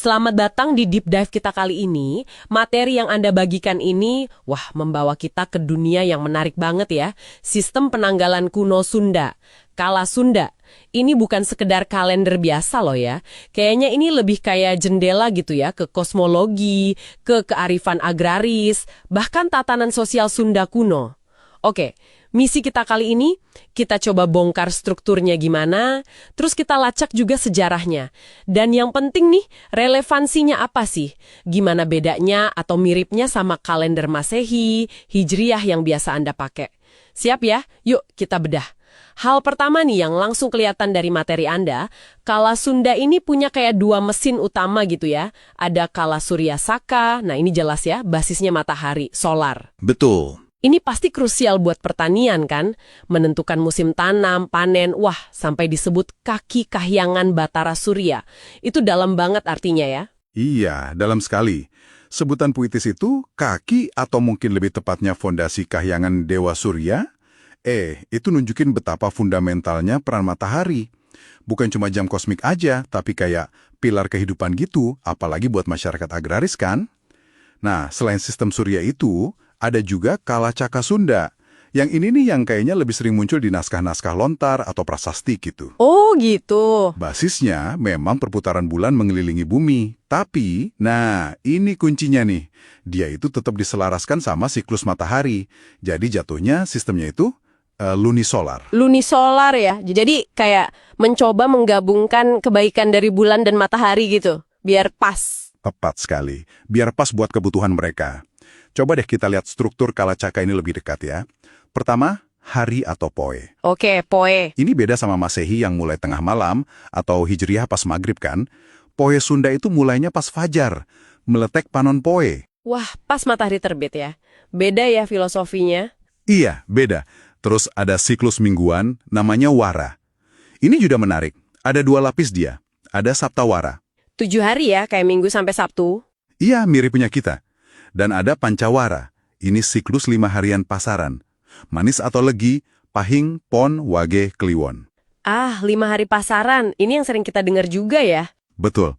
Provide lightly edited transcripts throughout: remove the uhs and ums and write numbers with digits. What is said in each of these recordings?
Selamat datang di Deep Dive kita kali ini. Materi yang Anda bagikan ini, membawa kita ke dunia yang menarik banget ya. Sistem penanggalan kuno Sunda, Kala Sunda. Ini bukan sekedar kalender biasa loh ya. Kayaknya ini lebih kayak jendela gitu ya, ke kosmologi, ke kearifan agraris, bahkan tatanan sosial Sunda kuno. Oke, misi kita kali ini, kita coba bongkar strukturnya gimana, terus kita lacak juga sejarahnya. Dan yang penting nih, relevansinya apa sih? Gimana bedanya atau miripnya sama kalender Masehi, Hijriyah yang biasa Anda pakai? Siap ya? Yuk kita bedah. Hal pertama nih yang langsung kelihatan dari materi Anda, Kala Sunda ini punya kayak dua mesin utama gitu ya. Ada Kala Surya Saka, nah ini jelas ya, basisnya matahari, solar. Betul. Ini pasti krusial buat pertanian kan? Menentukan musim tanam, panen, sampai disebut kaki kahyangan Batara Surya. Itu dalam banget artinya ya? Iya, dalam sekali. Sebutan puitis itu kaki atau mungkin lebih tepatnya fondasi kahyangan Dewa Surya. Itu nunjukin betapa fundamentalnya peran matahari. Bukan cuma jam kosmik aja, tapi kayak pilar kehidupan gitu, apalagi buat masyarakat agraris kan? Nah, selain sistem surya itu, ada juga Kala Caka Sunda. Yang ini nih yang kayaknya lebih sering muncul di naskah-naskah lontar atau prasasti gitu. Oh gitu. Basisnya memang perputaran bulan mengelilingi bumi. Tapi, ini kuncinya nih. Dia itu tetap diselaraskan sama siklus matahari. Jadi jatuhnya sistemnya itu lunisolar. Lunisolar ya. Jadi kayak mencoba menggabungkan kebaikan dari bulan dan matahari gitu. Biar pas. Tepat sekali. Biar pas buat kebutuhan mereka. Coba deh kita lihat struktur Kala Caka ini lebih dekat ya. Pertama, hari atau poe. Oke, poe. Ini beda sama Masehi yang mulai tengah malam atau Hijriyah pas maghrib kan. Poe Sunda itu mulainya pas fajar, meletek panon poe. Wah, pas matahari terbit ya. Beda ya filosofinya. Iya, beda. Terus ada siklus mingguan, namanya Wara. Ini juga menarik. Ada dua lapis dia. Ada Saptawara. 7 hari ya, kayak Minggu sampai Sabtu. Iya, miripnya kita. Dan ada Pancawara, ini siklus 5 harian pasaran. Manis atau legi, Pahing, Pon, Wage, Kliwon. 5 hari pasaran, ini yang sering kita dengar juga ya. Betul.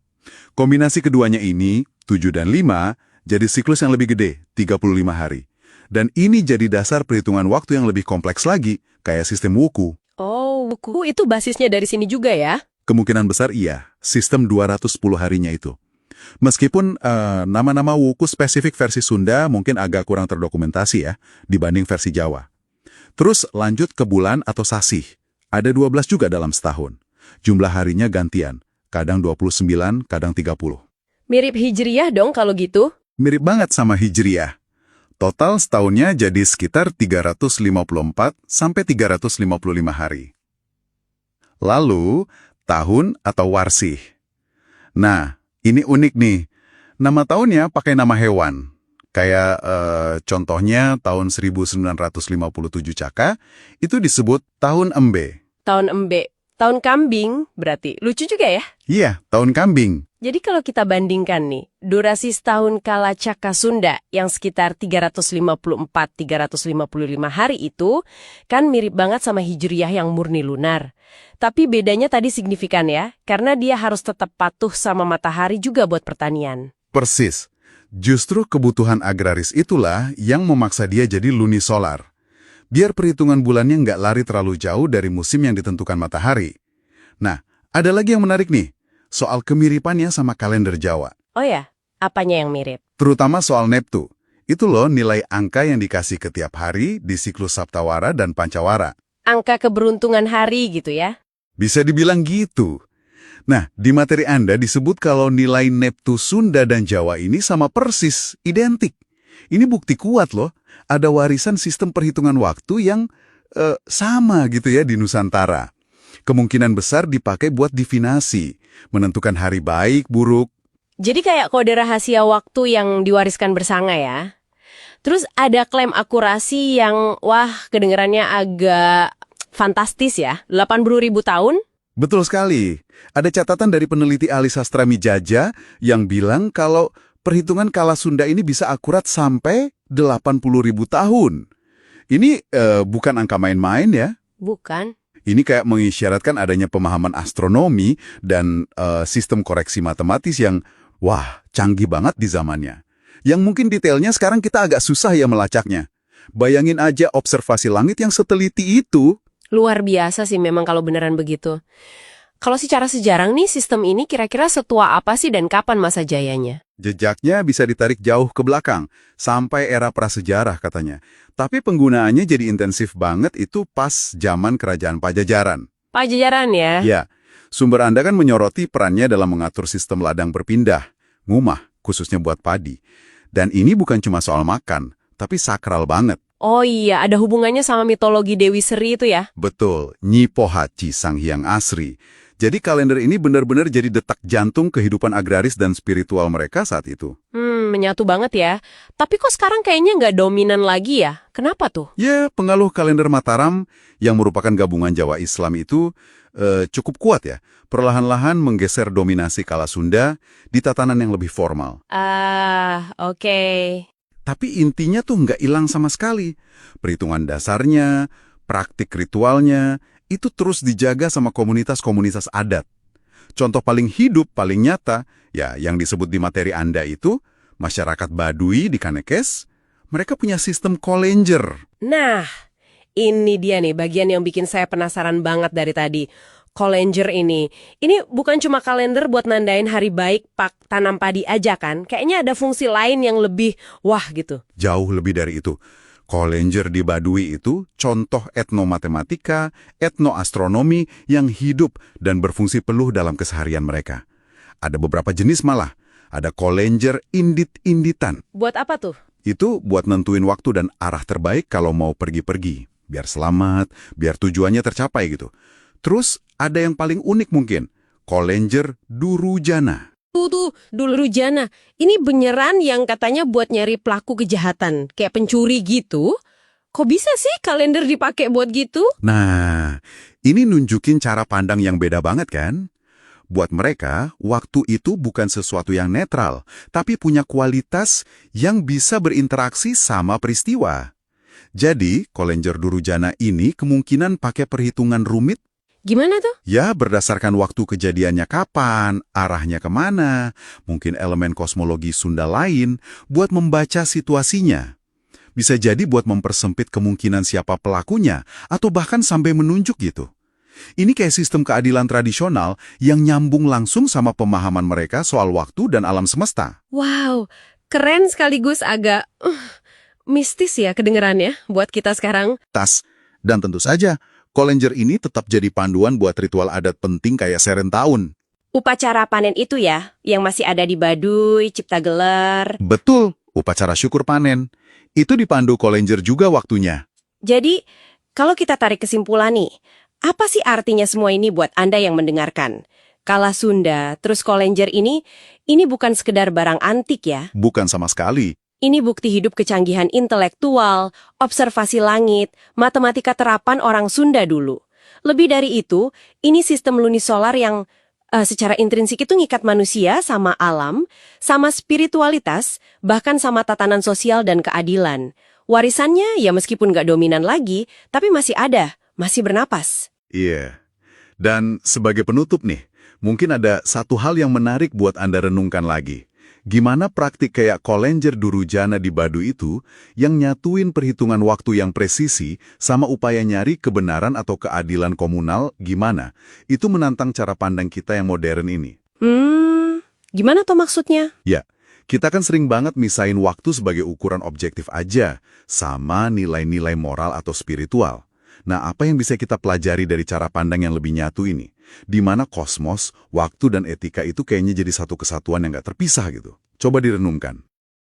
Kombinasi keduanya ini, 7 dan 5, jadi siklus yang lebih gede, 35 hari. Dan ini jadi dasar perhitungan waktu yang lebih kompleks lagi, kayak sistem wuku. Oh, wuku itu basisnya dari sini juga ya? Kemungkinan besar iya, sistem 210 harinya itu. Meskipun nama-nama wuku spesifik versi Sunda mungkin agak kurang terdokumentasi ya, dibanding versi Jawa. Terus lanjut ke bulan atau sasih. Ada 12 juga dalam setahun. Jumlah harinya gantian, kadang 29, kadang 30. Mirip Hijriyah dong kalau gitu? Mirip banget sama Hijriyah. Total setahunnya jadi sekitar 354 sampai 355 hari. Lalu, tahun atau warsih. Nah, ini unik nih. Nama tahunnya pakai nama hewan. Kayak contohnya tahun 1957 Caka, itu disebut tahun Embe. Tahun Embe. Tahun kambing berarti. Lucu juga ya? Iya, tahun kambing. Jadi kalau kita bandingkan nih, durasi setahun Kala Caka Sunda yang sekitar 354-355 hari itu, kan mirip banget sama Hijriyah yang murni lunar. Tapi bedanya tadi signifikan ya, karena dia harus tetap patuh sama matahari juga buat pertanian. Persis. Justru kebutuhan agraris itulah yang memaksa dia jadi lunisolar. Biar perhitungan bulannya nggak lari terlalu jauh dari musim yang ditentukan matahari. Nah, ada lagi yang menarik nih, soal kemiripannya sama kalender Jawa. Oh ya, apanya yang mirip? Terutama soal Neptu. Itu loh nilai angka yang dikasih ke tiap hari di siklus Saptawara dan Pancawara. Angka keberuntungan hari gitu ya? Bisa dibilang gitu. Nah, di materi Anda disebut kalau nilai Neptu Sunda dan Jawa ini sama persis, identik. Ini bukti kuat loh, ada warisan sistem perhitungan waktu yang sama gitu ya di Nusantara. Kemungkinan besar dipakai buat divinasi, menentukan hari baik, buruk. Jadi kayak kode rahasia waktu yang diwariskan bersama ya. Terus ada klaim akurasi yang, kedengarannya agak fantastis ya. 80.000 tahun? Betul sekali. Ada catatan dari peneliti ahli sastra Mijaja yang bilang kalau perhitungan Kala Sunda ini bisa akurat sampai 80.000 tahun. Ini bukan angka main-main ya. Bukan. Ini kayak mengisyaratkan adanya pemahaman astronomi dan sistem koreksi matematis yang Wah, canggih banget di zamannya. Yang mungkin detailnya sekarang kita agak susah ya melacaknya. Bayangin aja observasi langit yang seteliti itu. Luar biasa sih memang kalau beneran begitu. Kalau secara sejarah nih, sistem ini kira-kira setua apa sih dan kapan masa jayanya? Jejaknya bisa ditarik jauh ke belakang, sampai era prasejarah katanya. Tapi penggunaannya jadi intensif banget itu pas zaman Kerajaan Pajajaran. Pajajaran ya? Ya, sumber Anda kan menyoroti perannya dalam mengatur sistem ladang berpindah, ngumah, khususnya buat padi. Dan ini bukan cuma soal makan, tapi sakral banget. Oh iya, ada hubungannya sama mitologi Dewi Seri itu ya? Betul, Nyi Pohaci Sang Hyang Asri. Jadi kalender ini benar-benar jadi detak jantung kehidupan agraris dan spiritual mereka saat itu. Menyatu banget ya. Tapi kok sekarang kayaknya nggak dominan lagi ya? Kenapa tuh? Ya, pengaruh kalender Mataram yang merupakan gabungan Jawa Islam itu cukup kuat ya. Perlahan-lahan menggeser dominasi Kala Sunda di tatanan yang lebih formal. Oke. Tapi intinya tuh nggak hilang sama sekali. Perhitungan dasarnya, praktik ritualnya, itu terus dijaga sama komunitas-komunitas adat. Contoh paling hidup, paling nyata, ya yang disebut di materi Anda itu, masyarakat Baduy di Kanekes, mereka punya sistem kolenjer. Nah, ini dia nih bagian yang bikin saya penasaran banget dari tadi. Kolenjer ini bukan cuma kalender buat nandain hari baik tanam padi aja kan? Kayaknya ada fungsi lain yang lebih wah gitu. Jauh lebih dari itu. Kolenjer di Baduy itu contoh etnomatematika, etnoastronomi yang hidup dan berfungsi penuh dalam keseharian mereka. Ada beberapa jenis malah. Ada kolenjer indit-inditan. Buat apa tuh? Itu buat nentuin waktu dan arah terbaik kalau mau pergi-pergi. Biar selamat, biar tujuannya tercapai gitu. Terus ada yang paling unik mungkin. Kolenjer Durujana. Tuh, Durujana. Ini beneran yang katanya buat nyari pelaku kejahatan. Kayak pencuri gitu. Kok bisa sih kalender dipakai buat gitu? Nah, ini nunjukin cara pandang yang beda banget kan? Buat mereka, waktu itu bukan sesuatu yang netral, tapi punya kualitas yang bisa berinteraksi sama peristiwa. Jadi, kolenjer Durujana ini kemungkinan pakai perhitungan rumit. Gimana tuh? Ya, berdasarkan waktu kejadiannya kapan, arahnya kemana, mungkin elemen kosmologi Sunda lain, buat membaca situasinya. Bisa jadi buat mempersempit kemungkinan siapa pelakunya, atau bahkan sampai menunjuk gitu. Ini kayak sistem keadilan tradisional yang nyambung langsung sama pemahaman mereka soal waktu dan alam semesta. Wow, keren sekaligus agak mistis ya kedengerannya buat kita sekarang. Dan tentu saja, kolenjer ini tetap jadi panduan buat ritual adat penting kayak Serentahun. Upacara panen itu ya, yang masih ada di Baduy, Ciptagelar. Betul, upacara syukur panen. Itu dipandu kolenjer juga waktunya. Jadi, kalau kita tarik kesimpulan nih, apa sih artinya semua ini buat Anda yang mendengarkan? Kala Sunda, terus kolenjer ini bukan sekedar barang antik ya. Bukan sama sekali. Ini bukti hidup kecanggihan intelektual, observasi langit, matematika terapan orang Sunda dulu. Lebih dari itu, ini sistem lunisolar yang secara intrinsik itu ngikat manusia sama alam, sama spiritualitas, bahkan sama tatanan sosial dan keadilan. Warisannya ya meskipun nggak dominan lagi, tapi masih ada, masih bernapas. Iya. Dan sebagai penutup nih, mungkin ada satu hal yang menarik buat Anda renungkan lagi. Gimana praktik kayak kolenjer Durujana di Baduy itu yang nyatuin perhitungan waktu yang presisi sama upaya nyari kebenaran atau keadilan komunal gimana? Itu menantang cara pandang kita yang modern ini. Gimana tuh maksudnya? Ya, kita kan sering banget misahin waktu sebagai ukuran objektif aja, sama nilai-nilai moral atau spiritual. Nah, apa yang bisa kita pelajari dari cara pandang yang lebih nyatu ini? Di mana kosmos, waktu, dan etika itu kayaknya jadi satu kesatuan yang nggak terpisah gitu. Coba direnungkan.